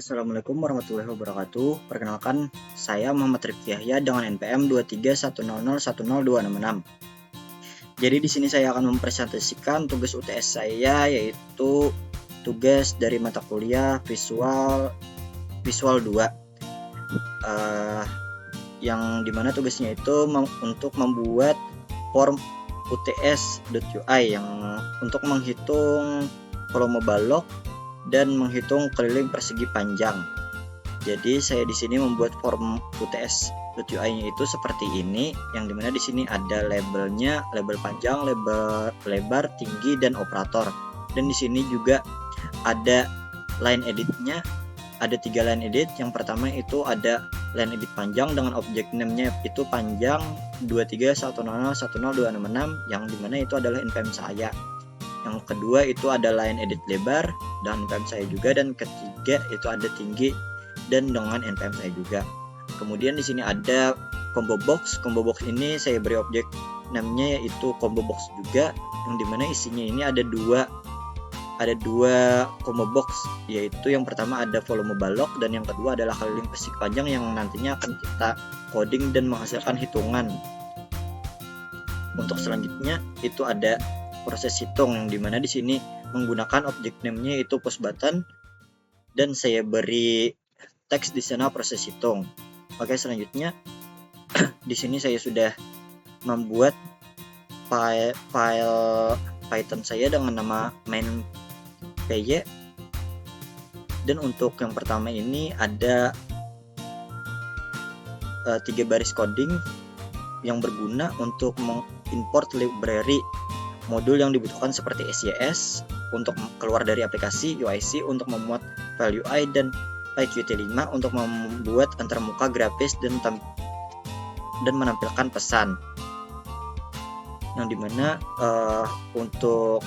Assalamualaikum warahmatullahi wabarakatuh. Perkenalkan, saya Muhammad Rifki Yahya dengan NPM 231010266. Jadi di sini saya akan mempresentasikan tugas UTS saya, yaitu tugas dari mata kuliah Visual 2, yang dimana tugasnya itu untuk membuat form UTS.UI yang untuk menghitung volume balok dan menghitung keliling persegi panjang. Jadi saya di sini membuat form UTS.UI-nya itu seperti ini, yang dimana di sini ada labelnya, label panjang, label lebar, tinggi, dan operator. Dan di sini juga ada line editnya, ada 3 line edit. Yang pertama itu ada line edit panjang dengan objek name-nya itu panjang 231010266, yang dimana itu adalah NPM saya. Yang kedua itu ada line edit lebar dan NPM saya juga, dan ketiga itu ada tinggi dan dengan NPM saya juga. Kemudian di sini ada combo box. Combo box ini saya beri objek namanya yaitu combo box juga, yang dimana isinya ini ada dua combo box, yaitu yang pertama ada volume balok dan yang kedua adalah keliling persegi panjang yang nantinya akan kita coding dan menghasilkan hitungan. Untuk selanjutnya itu ada proses hitung, yang dimana di sini menggunakan objek name-nya itu push button dan saya beri teks di sana proses hitung. Oke, selanjutnya di sini saya sudah membuat file Python saya dengan nama main.py, dan untuk yang pertama ini ada 3 baris coding yang berguna untuk mengimport library modul yang dibutuhkan seperti SYS untuk keluar dari aplikasi, UIC untuk memuat file UI, dan PyQt5 untuk membuat antarmuka grafis dan menampilkan pesan. Yang dimana untuk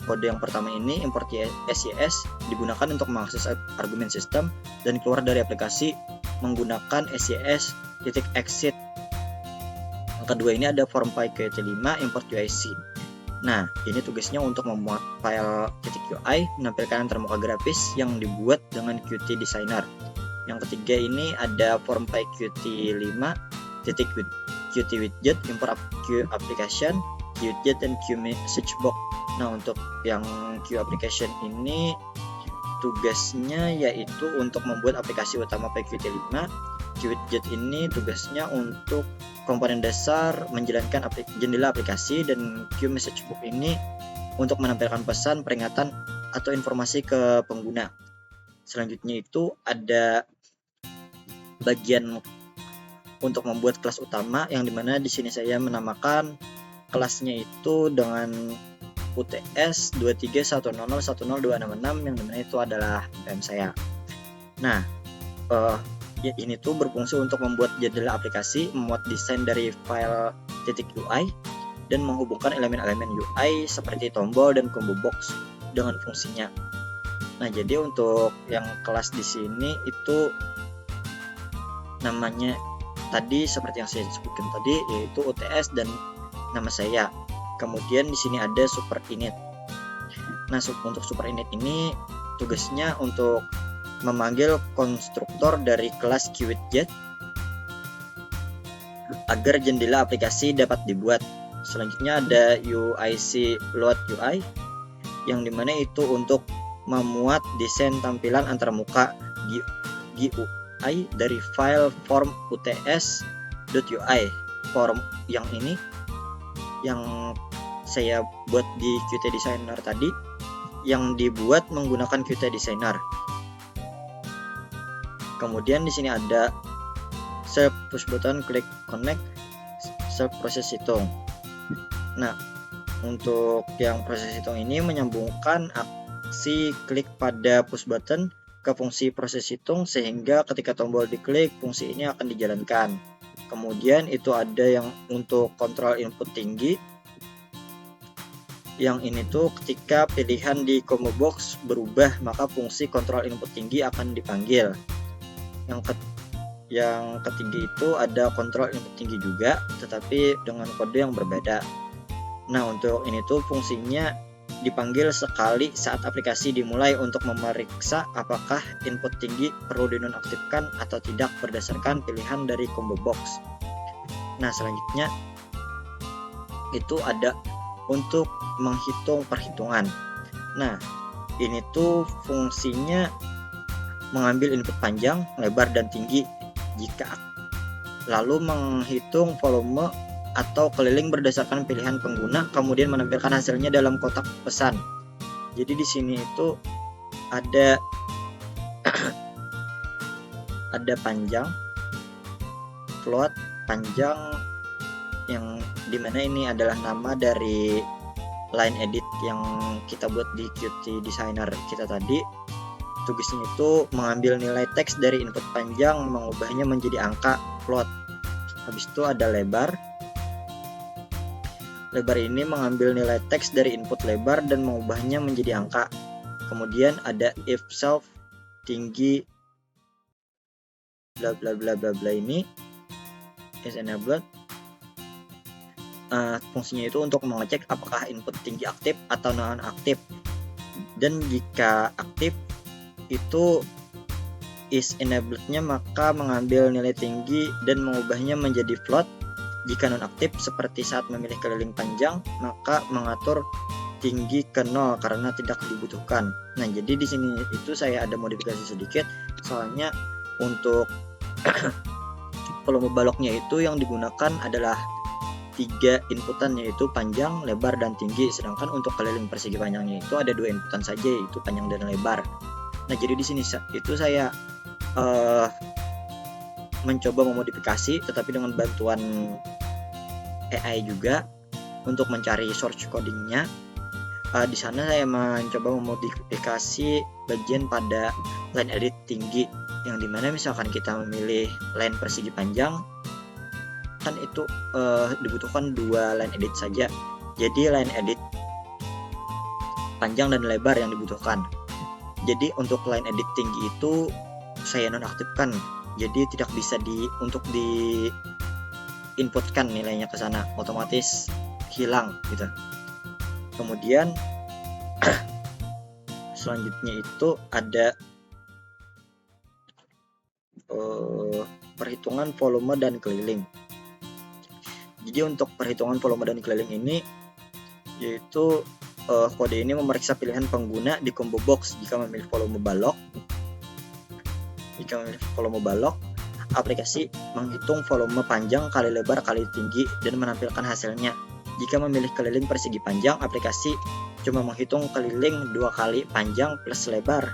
kode yang pertama ini import SYS digunakan untuk mengakses argumen sistem dan keluar dari aplikasi menggunakan SYS.exit. Yang kedua ini ada form PyQt5 import UIC. Nah, ini tugasnya untuk memuat file .UI menampilkan antarmuka grafis yang dibuat dengan Qt Designer. Yang ketiga ini ada form PyQt5 Qt widget import Q application, Q widget, dan Q message box. Nah, untuk yang Q application ini tugasnya yaitu untuk membuat aplikasi utama PyQt5. Q widget ini tugasnya untuk komponen dasar menjalankan jendela aplikasi, dan Q message box ini untuk menampilkan pesan, peringatan, atau informasi ke pengguna. Selanjutnya itu ada bagian untuk membuat kelas utama, yang dimana di sini saya menamakan kelasnya itu dengan UTS 231010266, yang dimana itu adalah NPM saya. Nah, ini tuh berfungsi untuk membuat jendela aplikasi, memuat desain dari file .UI, dan menghubungkan elemen-elemen UI seperti tombol dan combo box dengan fungsinya. Nah, jadi untuk yang kelas di sini itu namanya tadi seperti yang saya sebutkan tadi, yaitu UTS dan nama saya. Kemudian di sini ada super init. Nah, untuk super init ini tugasnya untuk memanggil konstruktor dari kelas QWidget agar jendela aplikasi dapat dibuat. Selanjutnya ada UIC load UI, yang dimana itu untuk memuat desain tampilan antarmuka GUI dari file form UTS.UI. Form yang ini yang saya buat di Qt Designer tadi, yang dibuat menggunakan Qt Designer. Kemudian di sini ada self push button, klik connect, self proses hitung. Nah, untuk yang proses hitung ini menyambungkan aksi klik pada push button ke fungsi proses hitung, sehingga ketika tombol diklik fungsi ini akan dijalankan. Kemudian itu ada yang untuk kontrol input tinggi, yang ini tuh ketika pilihan di combo box berubah maka fungsi kontrol input tinggi akan dipanggil. Yang ketiga itu ada kontrol input tinggi juga, tetapi dengan kode yang berbeda. Nah, untuk ini tuh fungsinya dipanggil sekali saat aplikasi dimulai untuk memeriksa apakah input tinggi perlu dinonaktifkan atau tidak berdasarkan pilihan dari combo box. Nah, selanjutnya itu ada untuk menghitung perhitungan. Nah, ini tuh fungsinya mengambil input panjang, lebar, dan tinggi jika lalu menghitung volume atau keliling berdasarkan pilihan pengguna, kemudian menampilkan hasilnya dalam kotak pesan. Jadi di sini itu ada ada panjang, float, panjang, yang dimana ini adalah nama dari line edit yang kita buat di Qt Designer kita tadi. Tugasnya itu mengambil nilai teks dari input panjang, mengubahnya menjadi angka float. Habis itu ada lebar. Lebar ini mengambil nilai teks dari input lebar dan mengubahnya menjadi angka. Kemudian ada if self tinggi bla bla bla bla bla ini is enabled. Fungsinya itu untuk mengecek apakah input tinggi aktif atau non aktif. Dan jika aktif itu is enabled-nya maka mengambil nilai tinggi dan mengubahnya menjadi float. Jika nonaktif seperti saat memilih keliling panjang, maka mengatur tinggi ke 0 karena tidak dibutuhkan. Nah, jadi di sini itu saya ada modifikasi sedikit, soalnya untuk volume baloknya itu yang digunakan adalah 3 inputan, yaitu panjang, lebar, dan tinggi. Sedangkan untuk keliling persegi panjangnya itu ada 2 inputan saja, yaitu panjang dan lebar. Nah, jadi di sini itu saya mencoba memodifikasi, tetapi dengan bantuan AI juga untuk mencari source codingnya. Di sana saya mencoba memodifikasi bagian pada line edit tinggi, yang dimana misalkan kita memilih line persegi panjang, kan itu dibutuhkan 2 line edit saja. Jadi line edit panjang dan lebar yang dibutuhkan. Jadi untuk line edit tinggi itu saya nonaktifkan. Jadi tidak bisa untuk di inputkan nilainya ke sana, otomatis hilang gitu. Kemudian selanjutnya itu ada perhitungan volume dan keliling. Jadi untuk perhitungan volume dan keliling ini, yaitu kode ini memeriksa pilihan pengguna di combo box. Jika memilih volume balok, aplikasi menghitung volume panjang kali lebar kali tinggi dan menampilkan hasilnya. Jika memilih keliling persegi panjang, aplikasi cuma menghitung keliling 2 kali panjang plus lebar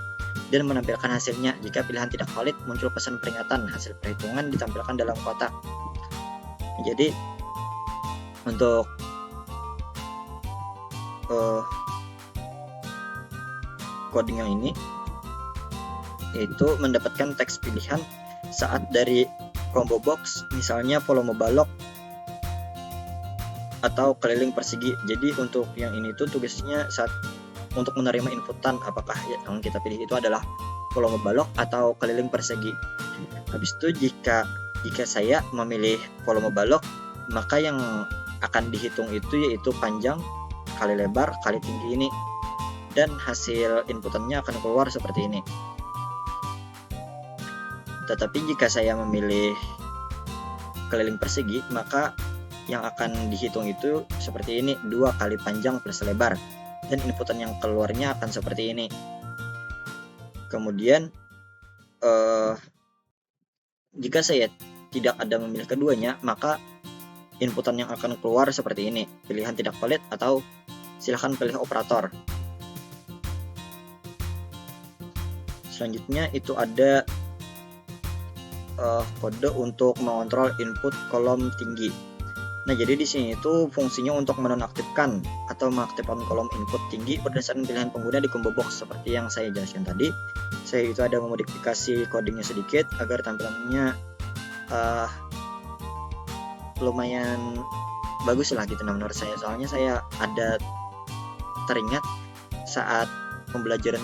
dan menampilkan hasilnya. Jika pilihan tidak valid, muncul pesan peringatan. Hasil perhitungan ditampilkan dalam kotak. Jadi untuk coding yang ini, yaitu mendapatkan teks pilihan saat dari combo box, misalnya volume balok atau keliling persegi. Jadi untuk yang ini tuh tugasnya saat untuk menerima inputan apakah yang kita pilih itu adalah volume balok atau keliling persegi. Habis itu jika saya memilih volume balok, maka yang akan dihitung itu yaitu panjang kali lebar kali tinggi ini, dan hasil inputannya akan keluar seperti ini. Tetapi jika saya memilih keliling persegi, maka yang akan dihitung itu seperti ini, 2 kali panjang plus lebar, dan inputan yang keluarnya akan seperti ini. Kemudian jika saya tidak ada memilih keduanya, maka inputan yang akan keluar seperti ini, pilihan tidak valid atau silahkan pilih operator. Selanjutnya itu ada kode untuk mengontrol input kolom tinggi. Nah, jadi di sini itu fungsinya untuk menonaktifkan atau mengaktifkan kolom input tinggi berdasarkan pilihan pengguna di combo box seperti yang saya jelaskan tadi. Saya itu ada memodifikasi codingnya sedikit agar tampilannya lumayan bagus lah gitu menurut saya. Soalnya saya ada teringat saat pembelajaran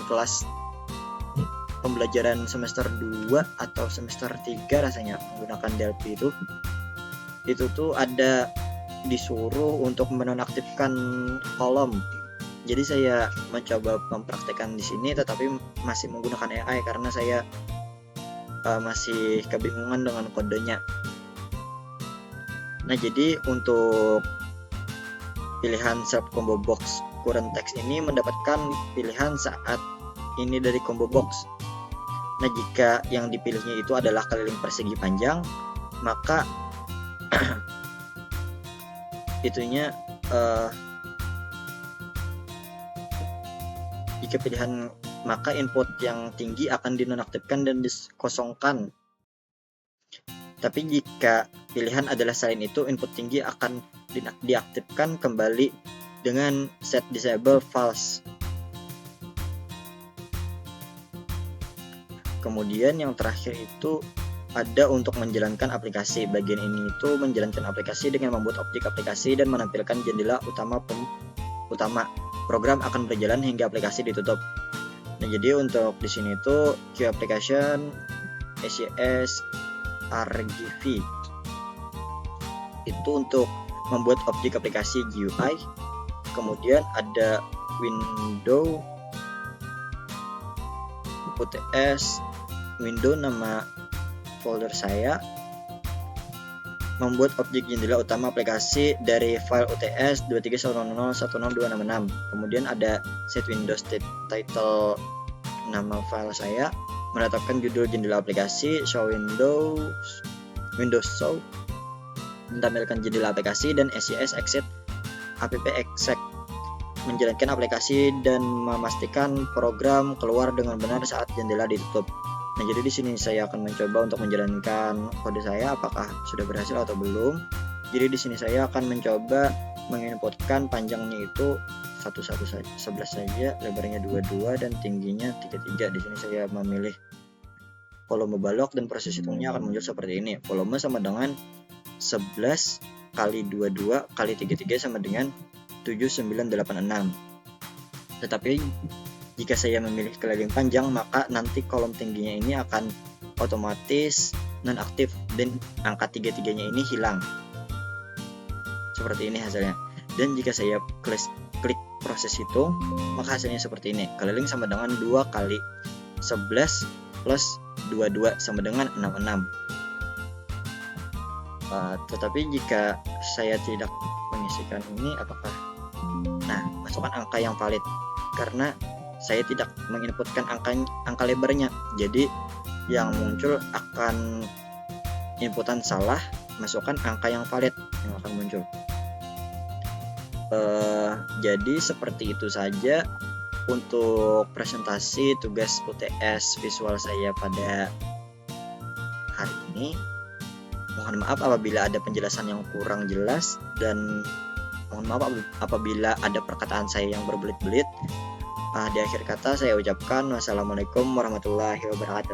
semester 2 atau semester 3 rasanya menggunakan Delphi itu tuh ada disuruh untuk menonaktifkan kolom Jadi saya mencoba mempraktekkan di sini tetapi masih menggunakan AI karena saya masih kebingungan dengan kodenya. Nah, jadi untuk pilihan self combo box current text ini mendapatkan pilihan saat ini dari combo box. Nah, jika yang dipilihnya itu adalah keliling persegi panjang, maka itunya jika pilihan maka input yang tinggi akan dinonaktifkan dan dikosongkan. Tapi jika pilihan adalah selain itu, input tinggi akan diaktifkan kembali dengan set disable false. Kemudian yang terakhir itu ada untuk menjalankan aplikasi. Bagian ini itu menjalankan aplikasi dengan membuat objek aplikasi dan menampilkan jendela utama. Program akan berjalan hingga aplikasi ditutup. Nah, jadi untuk di sini itu Q application, SCS, RGV itu untuk membuat objek aplikasi GUI. Kemudian ada window UTS, window nama folder saya, membuat objek jendela utama aplikasi dari file UTS 23.100.16266. Kemudian ada set Windows title nama file saya, menetapkan judul jendela aplikasi, show Windows show, menampilkan jendela aplikasi, dan SCS exit app exec, menjalankan aplikasi dan memastikan program keluar dengan benar saat jendela ditutup. Nah, jadi di sini saya akan mencoba untuk menjalankan kode saya apakah sudah berhasil atau belum. Jadi di sini saya akan mencoba menginputkan panjangnya itu 11 saja, lebarnya 22 dan tingginya 33. Di sini saya memilih volume balok dan proses hitungnya akan muncul seperti ini. Volume sama dengan 11 kali 22 kali 33 sama dengan 7986. Tetapi jika saya memilih keliling panjang, maka nanti kolom tingginya ini akan otomatis nonaktif dan angka 33-nya ini hilang. Seperti ini hasilnya. Dan jika saya klik proses hitung, maka hasilnya seperti ini. Keliling sama dengan 2 kali 11 plus 22 sama dengan 66. Tetapi jika saya tidak mengisikan ini, masukkan angka yang valid karena saya tidak menginputkan angka lebarnya, jadi yang muncul akan inputan salah, masukkan angka yang valid yang akan muncul. Jadi seperti itu saja untuk presentasi tugas UTS visual saya pada hari ini. Mohon maaf apabila ada penjelasan yang kurang jelas, dan mohon maaf apabila ada perkataan saya yang berbelit-belit. Di akhir kata saya ucapkan wassalamualaikum warahmatullahi wabarakatuh.